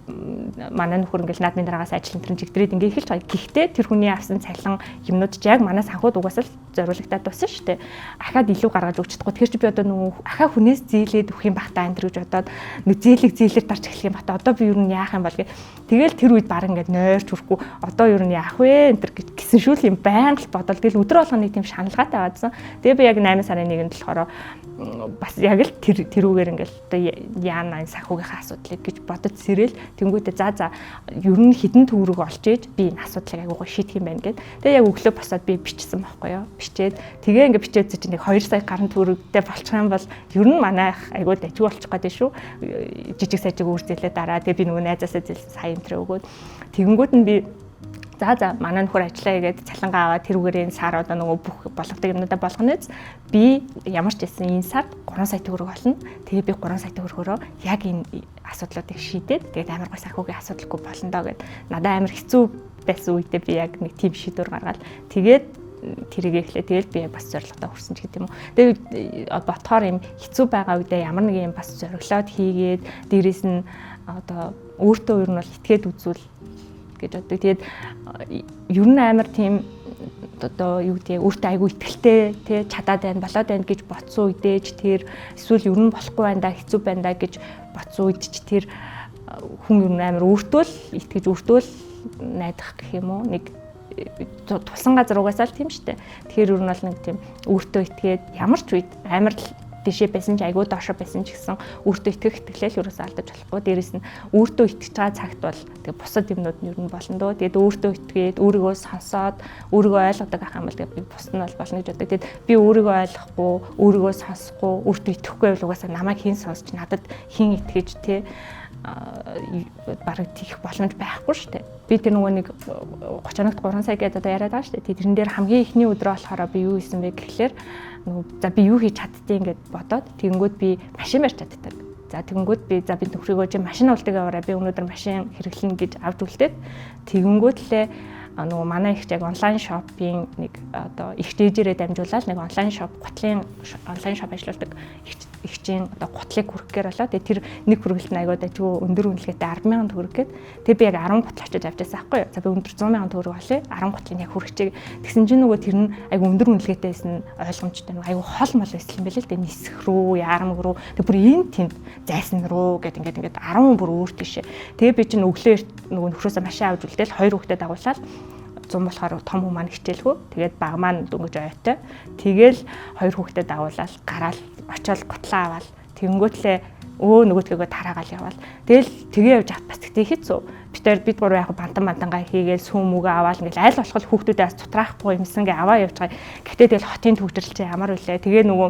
манай нөхөр ингээд наадмын дараагаас ажил энэ чигдрээд ингээд эхэлж байгаа. Гэхдээ тэр хүний авсан цалин юмнууд ч яг манай санхуд угаасаа л зориулагдаад байсан шүү дээ. Ахаад илүү гаргаж өгч чадахгүй. Тэгэхээр чи би одоо нөгөө ахаа хүнээс зээлээд өгөх юм бах та энэ гэж бодоод нэг зээлээр дарж эхлэх юм бах та одоо би юу яах юм бол гэ. Тэгэл тэр үед баг ингээд нойрч хүрхгүй одоо юу яах вэ энэ гэсэн шүүл юм байнга л бодол. Тэгэл өдөр болгоно нэг тийм шаналгаатай байдсан. Тэгээ би яг 8 сарын 1-нд болохоор бас яг л тэрүүгээр ингээд одоо яана энэ санхүүгийнхаа асуудлыг гэж бодож сэрэл тэнгуүтэ за ер нь хідэн төгрөг олж ээж би энэ асуудлыг айгуугаа шийдэх юм байна гэд. Тэгээ яг өглөө босоод би бичсэн байхгүй юу. Бичээд тэгээ ингээд бичээд чинь нэг 2 сая гаруй төгрөгтэй болчих юм бол ер нь манайх айгуу дажиг болчих гээд шүү. Жижиг сажиг үрзэлээ дараа тэгээ би нөгөө найзаасаа зэлсэн сая энэ өгөөд тэгэнгүүт нь би за манай нөхөр ажиллаа гэдэг цалингаа аваад тэрүүгээр энэ сар одоо нөгөө бүх болгодог юмнуудаа болгоноос би ямар ч гэсэн энэ сард 3 сая төгрөг олно. Тэгээ би 3 сая төгрөгөөрөө яг энэ асуудлуудыг шийдээд тэгээд амар гой санхүүгийн асуудалгүй болно доо гэд надад амар хэцүү байсан үедээ би яг нэг тийм шийдвэр гаргаад тэгээд тэрийг эхлэе. Тэгэл би яг бас зорилготой хүрсэн ч гэдэг юм уу. Тэгээд ботхоор юм хэцүү байгаа үедээ ямар нэг юм бас зориглоод хийгээд дээрээс нь одоо өөртөө ер нь бол итгээд үзүүл гэж боддог. Тэгээд ер нь амар тийм одоо юу гэдэг өөртөө айгүй итгэлтэй тий чадаад байна болоод байна гэж бодсон үедээ ч тэр эсвэл ер нь болохгүй байна да хэцүү байна да гэж бодсон үед ч тэр хүн ер нь амар өөртөө л итгэж өөртөө л найдах гэх юм уу нэг тулсан газар угаасаа л тийм штэ. Тэгэхээр ер нь бол нэг тийм өөртөө итгээд ямар ч үед амар л дэшээ байсан ч айгүй доошо байсан ч гэсэн өөртөө итгэх итгэлэл ерөөсөө алдаж болохгүй. Дээрээс нь өөртөө итгэж байгаа цагт бол тэгээ бусад юмнууд нь ер нь болно дөө. Тэгээд өөртөө итгээд өөрийгөө сонсоод өөрийгөө ойлгодог ах юм бол тэгээ би бусд нь бол болно гэж боддог. Тэгээд би өөрийгөө ойлгохгүй, өөрийгөө сонсохгүй, өөртөө итгэхгүй байвал угаасаа намайг хэн сонсч надад хэн итгэж тий бараг тийх боломж байхгүй шүү дээ. Би тэр нөгөө нэг 30 оногт 3 сая гэдэг одоо яриад байгаа шүү дээ. Тэрэн дээр хамгийн ихний өдрөө болохоор би юу хийсэн бэ гэхлээр нөгөө за би юу хийж чаддгийг ингээд бодоод тэгэнгүүт би машин барьж чаддаг. За тэгэнгүүт би за би нөхрийгөө чи машин уулдаг аваарай би өнөөдөр машин хэрэглэнэ гэж авч үлдээд тэгэнгүүт лээ нөгөө манай их яг онлайн шопинг нэг одоо их дээжээрээ дамжуулаад нэг онлайн шоп гутлын онлайн шоп ажилладаг ихчийн одоо гутлыг хүргэхээр болоо. Тэгээ тэр нэг хүргэлт нь аягүй дажгүй өндөр үнэлгээтэй 10,000 төгрөг гээд тэгээ би яг 10 гутал очиж авч байсан байхгүй юу. За би өндөр 100,000 төгрөг болъё. 10 гутлыг яг хүргэчихээ. Тэгсэн чинь нөгөө тэр нь аягүй өндөр үнэлгээтэй байсан ойлгомжтой нөгөө аягүй хол мол байсан юм байл л дээ. Нисэх рүү, яарам рүү. Тэг бүр энэ тэнд зайсан руу гэд ингээд 10 бүр өөр тийшээ. Тэгээ би чинь өглөө нөгөө нөхрөөсөө машин авч үлдээл 2 хүүхдэд дагуулаад 100 болохоор том хүмүүс маань хичээлгүй. Тэгээд баг маань дөнгөж ойтой. Тэгээл 2 хүүхдэд дагуулаад гараал очиод гутлаа аваад тэнгүүтлээ нөгөөдгөө тараагаал яваал. Тэгэл тгээ явж хат бас тэгтээ хэцүү. Бид гурав яг бандангаа хийгээл сүүм үгээ аваал ингээл аль болох хүүхдүүдээс цутраахгүй юмсангээ аваа явж байгаа. Гэхдээ тэгэл хотын төвчрэлч ямар үлээ. Тэгээ нөгөө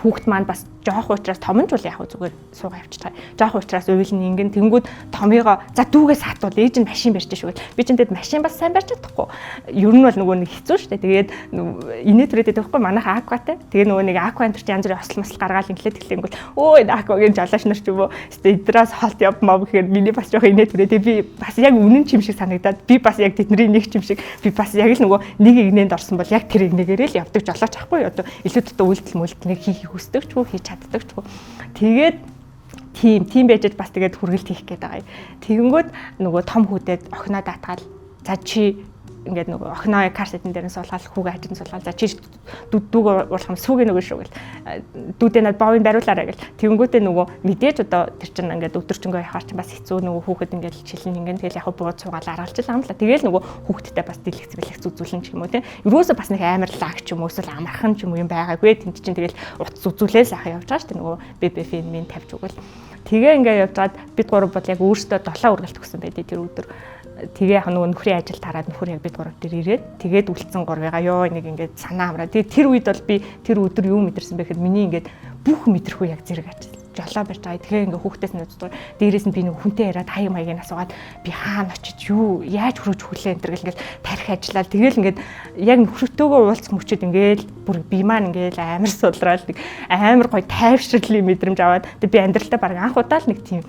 хүүхд маань бас жоох уучраас том нь ч үл яг зүгээр суугаа явчихлаа. Жоох уучраас уйлн ингэн тэнгүүд томьёогоо за дүүгээс хатвал ээж нь машин барьж шүү гэл. Би ч тэнд машин бас сайн барьж чадахгүй. Ер нь бол нөгөө нэг хэцүү шүү дээ. Тэгээд инээ түрээдээ байхгүй манайха акватай. Тэгээ нөгөө нэг аква энэ янз бүрийн осол мосол гаргаал инглээ тэглэнгүүт өө аквагийн жолооч нар ч юм уу. Эдрээс холт явмаа гэхээр миний бас жоох инээ түрээдээ би бас яг үнэн чим шиг санагдаад би бас яг тэдний нэг чим шиг би бас яг л нөгөө нэг игнэнд орсон бол яг тэр игнэгээрээ л явдаг жолооч ахгүй юу. Одоо илүү дутаа үйлдэл мүлдэл нэг хийх хүсдэг ч үү хийж чаддаг ч үү. Тэгээд тийм байж бас тэгээд хүргэлт хийх гээд байгаа юм. Тэгэнгүүт нөгөө том хүүдэд охиноо даатгаал. За чи ингээд нөгөө охиноо карсетэн дээр нь суулгаад хүүгээ хажид нь суулгаад за чи дүүг уулах юм сүүгээ нөгөө шүү гэл. Дүүдээ над бовын бариулаарай гэл. Тэгэнгүүтээ нөгөө мэдээж одоо тэр чинь ингээд өдөржингөө яхаар чинь бас хэцүү нөгөө хүүхэд ингээд чилэн ингээд тэгэл яг бууд суугаад аргалжлаа юм л. Тэгэл нөгөө хүүхэдтэй бас дэлгэц үзүүлэн ч юм уу те. Ерөөсөө бас нэг амар лаг ч юм уу эсвэл амархан ч юм уу юм байгаагүй. Тэнд чинь тэгэл утас үзүүлээс ахаа явж байгаа шүү дээ нөгөө ббф минь тавьж өгвөл. Тэгээ ингээд явжгаад бид гурав бол яг өөртөө 7 үргэлт өгсөн байдیں۔ Тэр өдөр тэгээ яг нөгөө нөхрийн ажил тараад нөхөр яг бид гурав дээр ирээд тэгээд үлдсэн гурвыгаа ёо нэг ингээд санаа амраа. Тэгээд тэр үед бол би тэр өдөр юу мэдэрсэн бэ гэхэд миний ингээд бүх мэдрэхүй яг зэрэг ажил жолоо барьж байгаа. Тэгээ ингээ хүүхдээс нь үздэг. Дээрээс нь би нэг хүнтэй яриад хаяг маягийн асуугаад би хаана очиж юу яаж хөрөж хүлээ энэ төр гэл ингээл тарих ажиллаад тэгэл ингээд яг нөхрөтөөгөө уулзах мөчөд ингээл бүр би маань ингээл амар сулраал нэг амар гоё тайвширлын мэдрэмж аваад би амьдралтаа баг анх удаа л нэг тийм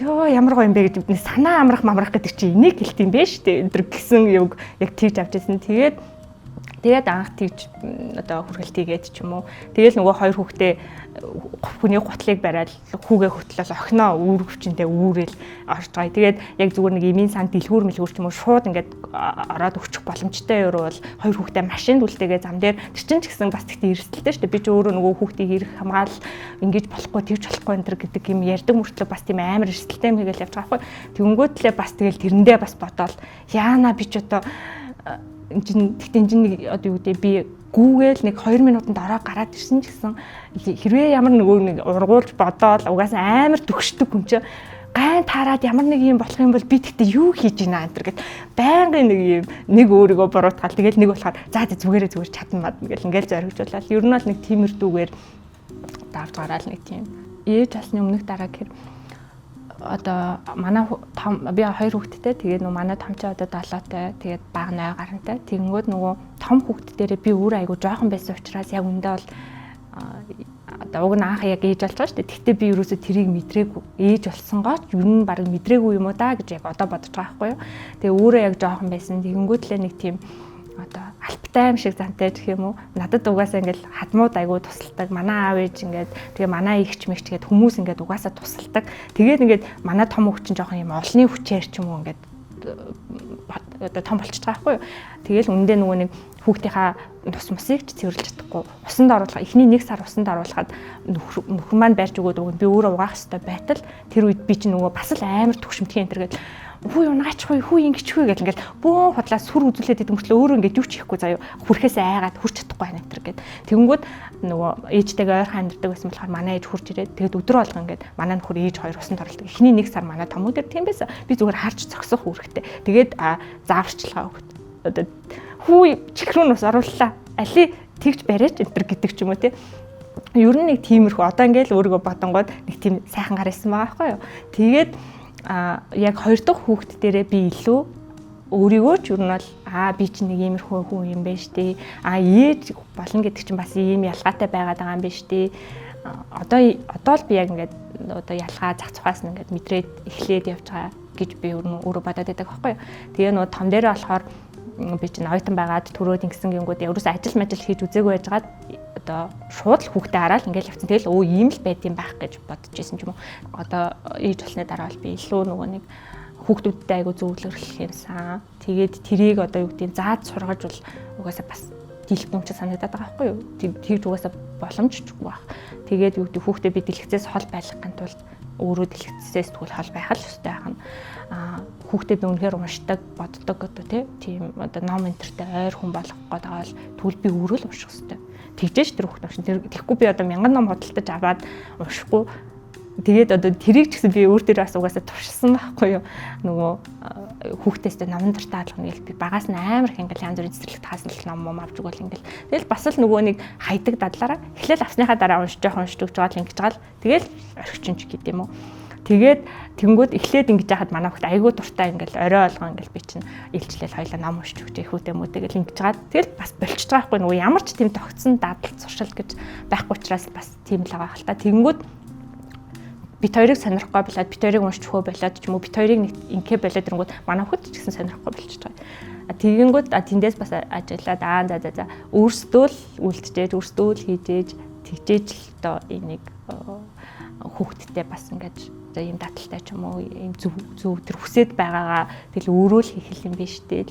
ёо ямар гоё юм бэ гэж бидний санаа амрах гэдэг чинь энийг гэлт юм бэ штэ энэ төр гисэн юг яг тэгж авчихсан. Тэгээд анх тэгж одоо хүргэлт хийгээд ч юм уу. Тэгэл нөгөө хоёр хүүхдээ хүний гутлыг бариад хүүгээ хөтлөөл охиноо үүр хүчинтэй үүрэл орж байгаа. Тэгээд яг зүгээр нэг эмийн сан дэлгүүр мэлгүүр ч юм уу шууд ингээд ороод өччих боломжтой юу бол хоёр хүүхдээ машинд үлдээгээ зам дээр тэр чинь ч гэсэн бас тэгтээ эрсдэлтэй шүү дээ. Би ч өөрөө нөгөө хүүхдийг ирэх хамгаал ингэж болохгүй тэгж болохгүй энэ төр гэдэг юм ярьдаг мөртлөө бас тийм амар эрсдэлтэй юм хийгээл явж байгаа байхгүй. Тэнгүүтлээ бас тэгэл тэрэндээ бас бодоол яана би ч одоо тэгтээ энэ одоо юу гэдэг би гүүгээл нэг 2 минутанд ороо гараад ирсэн ч гэсэн хэрвээ ямар нэг ургуулж бодоол угаасаа амар төгшдөг хүн чинь гайн таарад ямар нэг юм болох юм бол би тэгтээ юу хийж ийна энэ гэд байнгын нэг юм нэг өөрийгөө буруутгаал тэгэл нэг болохоор за зүгээр чадна мад гэл ингээл зоригжуулаад ер нь бол нэг тиймэрдүүгээр давж гараал нэг тийм ээж алсны өмнөх дараа гэхээр одоо манай би 2 хүүхэдтэй тэгээд нөгөө манай том чи одоо 7-тай тэгээд бага 8 гарантай тэгэнгүүт нөгөө том хүүхэд дээрээ би өөр айгу жоохон байсан учраас яг үндэ бол одоо уг нь анх яг ээж болж байгаа шүү дээ. Тэгтээ би ерөөсөө тэрийг мэдрээгүй. Ээж болсонгоо ч ер нь баг мэдрээгүй юм уу да гэж яг одоо бодож байгаа байхгүй юу. Тэгээ өөрөө яг жоохон байсан. Тэгэнгүүт л нэг тийм одоо альптай юм шиг зантай гэх юм уу. Надад угаасаа ингээл хадмууд айгуу тусалдаг. Манай аав ээж ингээд тэгээ манай ихч мэгч тэгээд хүмүүс ингээд угаасаа тусалдаг. Тэгээд ингээд манай том хөвч чинь жоохон юм олны хүчээр ч юм уу ингээд одоо том болчихж байгаа байхгүй юу. Тэгэл үндэ нөгөө нэг хүүхдийнхаа нус мусыг ч цэвэрлж чадахгүй. Усанд оруулах эхний 1 сар усанд оруулахад нөхөр маань барьж өгөөд өгөн би өөрөө угаах хэрэгтэй байтал тэр үед би чинь нөгөө бас л амар төгшмтгий энэ төр гээд хүү унаачихгүй хүү ингэчихгүй гэл ингээл бөөн худлаа сүр үзүүлээд идэм мөртлөө өөрөө ингээд юу ч хийхгүй заяа хүрхээсээ айгаад хүрч чадахгүй байна энэ төр гээд тэгэнгүүт нөгөө ээжтэйгээ ойрхон амьдардаг байсан болохоор манай ээж хурж ирээд тэгээд өдрөө алга ингээд манай нөхөр ээж хоёр усанд оруулдаг. Эхний 1 сар манай томоо дээр тийм байсан. Би зүгээр харж зогсох үүрэгтэй. Тэгээд зааварчлага өгд. Одоо хүү чихрүүн ус орууллаа. Али тэгж бариач энэ төр гэдэг ч юм уу те. Ер нь нэг тиймэрхүү одоо ингээл өөрийгөө бодонгууд нэг тийм сайхан гар исэн байгаа байхгүй юу. Тэгээд яг 2 дахь хүүхэд дээрээ би илүү өөрийгөө ч ер нь бол би чинь нэг иймэрхүү хүн юм байна штэ. Ээж болно гэдэг чинь бас ийм ялгаатай байгаад байгаа юм байна штэ. Одоо л би яг ингээд одоо ялгаа зах цухаас нь ингээд мэдрээд эхлээд явж байгаа гэж би өөрөө бодоод байдаг байхгүй юу. Тэгээ нөгөө том дээрээ болохоор би чинь оюутан байгаад төрөөд ингэсэн гингүүд ерөөс ажил хийж үзээгүй байжгаад одоо шууд л хүүхдээ хараад ингээл явцсан. Тэгэл ийм л байд юм байх гэж бодож ирсэн ч юм уу. Одоо ээж болсны дараа бол би илүү нөгөө нэг хүүхдүүдтэй айгу зөвлөрлөх юмсан. Тэгээд тэрийг одоо юу гэдэг зааж сургаж бол угаасаа бас дийлэх юм чи санагдаад байгаа байхгүй юу. Тэгж угаасаа боломжчгүй байх. Тэгээд юу гэдэг хүүхдээ би дэлгэцээс хол байлгахын тулд өөрөө дэлгэцээс тэгвэл хол байх л ёстой байх нь. Хүүхдээ би үнэхээр уншдаг, боддог одоо тийм одоо ном энтертэй ойр хүн болох гээд байгаа бол тэгвэл би өөрөө л унших ёстой. Тэгжээч тэр хүүхд уншин. Тэгэхгүй би одоо 1000 ном худалдаж аваад уншихгүй. Тэгээд одоо тэрийг ч гэсэн би өөр дээр бас угаасаа туршилсан байхгүй юу. Нөгөө хүүхдээсээ номон дуртай алгана гэл би багаас нь амар их ингээл янз бүрийн цэцэрлэгт хаасан ном авч өгөөл ингээл. Тэгэл бас л нөгөө нэг хайдаг дадлаараа эхлээл авсныхаа дараа уншиж өгч байгаа л ингэж байгаа л тэгэл орхичинч гэдэг юм уу. Тэгээд тэнгүүд эхлээд ингэж яхад манай хүүхд айгүй дуртай ингээл орой олгоо ингээл би чинь илчлэл хоёлаа ном уншиж өгч ихүүтэй мөтэй гэл ингэж байгаа. Тэгэл бас болчихж байгаа байхгүй нөгөө ямар ч тийм тогтсон дадал зуршил гэж байхгүй учраас бас тийм л байгаа хэл та. Тэнгүүд бит хоёрыг сонирхгүй болоод бит хоёрыг уншиж хөө болоод ч юм уу бит хоёрыг нэг инкэ болоод ирэнгүүт манай хүүхд ч гэсэн сонирхгүй болчихж байгаа. Тэгэнгүүт тэндээс бас ажиллаад за өөрсдөө л үлдчихэж өөрсдөө л хийжээж тэгжээж л одоо энийг хүүхдтэй бас ингэж ийм даталтай ч юм уу ийм зөв тэр хүсэж байгаагаа тэгэл өөрөө л хийх юм биш дээ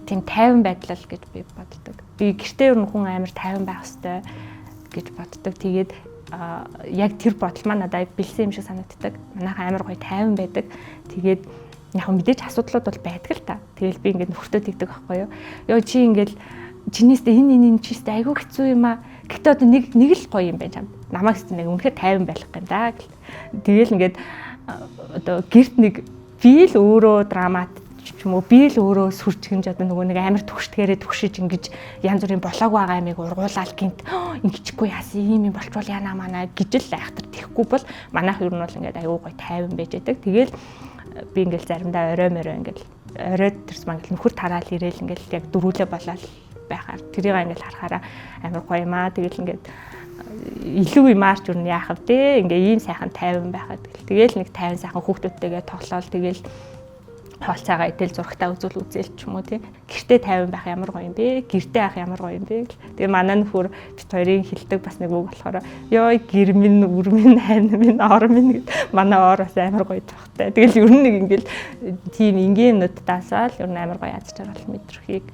тийм тайван байдлал гэж би боддог. Би гэртээ ер нь хүн амар тайван байх хэрэгтэй гэж боддог. Тэгээд яг тэр бодол маань надад бэлсэн юм шиг санагддаг. Манайхан амар гоё тайван байдаг. Тэгээд яг мэдээж асуудлууд бол байдаг л та. Тэгэл би ингээд нөхөртөө тэгдэг байхгүй юу. Йоо чи ингээд чинээсээ энэ чийстэй айгүй хэцүү юм аа. Гэхдээ одоо нэг л гоё юм байна чам. Намайг ч нэг үнэхээр тайван байх юм да гэл. Тэгэл ингээд одоо гэрт нэг би л өөрөө драмат ч юм уу би л өөрөө сүрчгэнж одоо нөгөө нэг амар төгшдгээрээ төгшиж ингэж янз бүрийн болоог байгаа амиг ургуулаад гинт ингэчихгүй яасан юм болчвол яана манаа гэж л айхтар тэхгүй бол манайх ер нь бол ингээд аюу гой тайван байж байдаг. Тэгэл би ингээл заримдаа орой ингээл оройд тэрс мангал нөхөр тараал ирээл ингээл яг дөрүүлээ болоод байхаар тэрийг ингээл харахаараа амар гоё юм аа. Тэгэл ингээд илүү юмарч юу яах вэ? Ингээ ийм сайхан тайван байхад тэгэл нэг тайван сайхан хүүхдүүдтэйгээ тоглоол тэгэл хоолцаагаа идэл зурагтаа үзээл ч юм уу тий. Гэртээ тайван байх ямар гоё юм бэ? Гэртээ авах ямар гоё юм бэ? Тэгээ манай нөхөр бит хоёрын хилдэг бас нэг үг болохоор ёо гэр минь үр минь хайн минь ор минь гэд манай ор бас амар гоё тохтой. Тэгэл ер нь нэг ингээл тийм ингийн юмнуудтаасаа л ер нь амар гоё аз жаргал мэдрхийг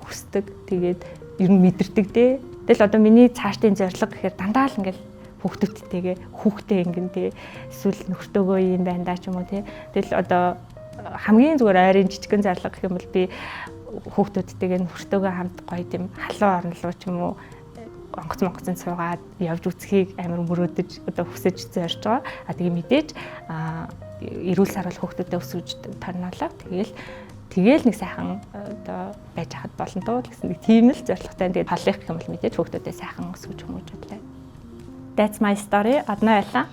хүсдэг. Тэгээд ер нь мэдэрдэг дээ. Тэгэл одоо миний цаашдын зорилго гэхээр дандаа л ингээл хүүхдүүдтэйгээ хүүхдээ ингэн тий эсвэл нөхөртөөгөө юм байна да ч юм уу тий. Тэгэл одоо хамгийн зүгээр ойрын жижигэн зарлага гэх юм бол би хүүхдүүдтэйгээ нөхөртөөгөө хамт гоё тийм халуун орн руу ч юм уу онгоцон суугаад явж үзхийг амар мөрөөдөж одоо хүсэж зорж байгаа. Тэгээ мэдээж эрүүл сарвал хүүхдүүдэд өсөж тарнаалаа. Тэгээл нэг сайхан одоо байж хад болно доо гэсэн нэг тийм л зорилготой. Тэгээд халих гэх юм бол мэдээж хүүхдүүдэд сайхан өсгөж хүмүүж бодлоо. That's my story. Адна байлаа.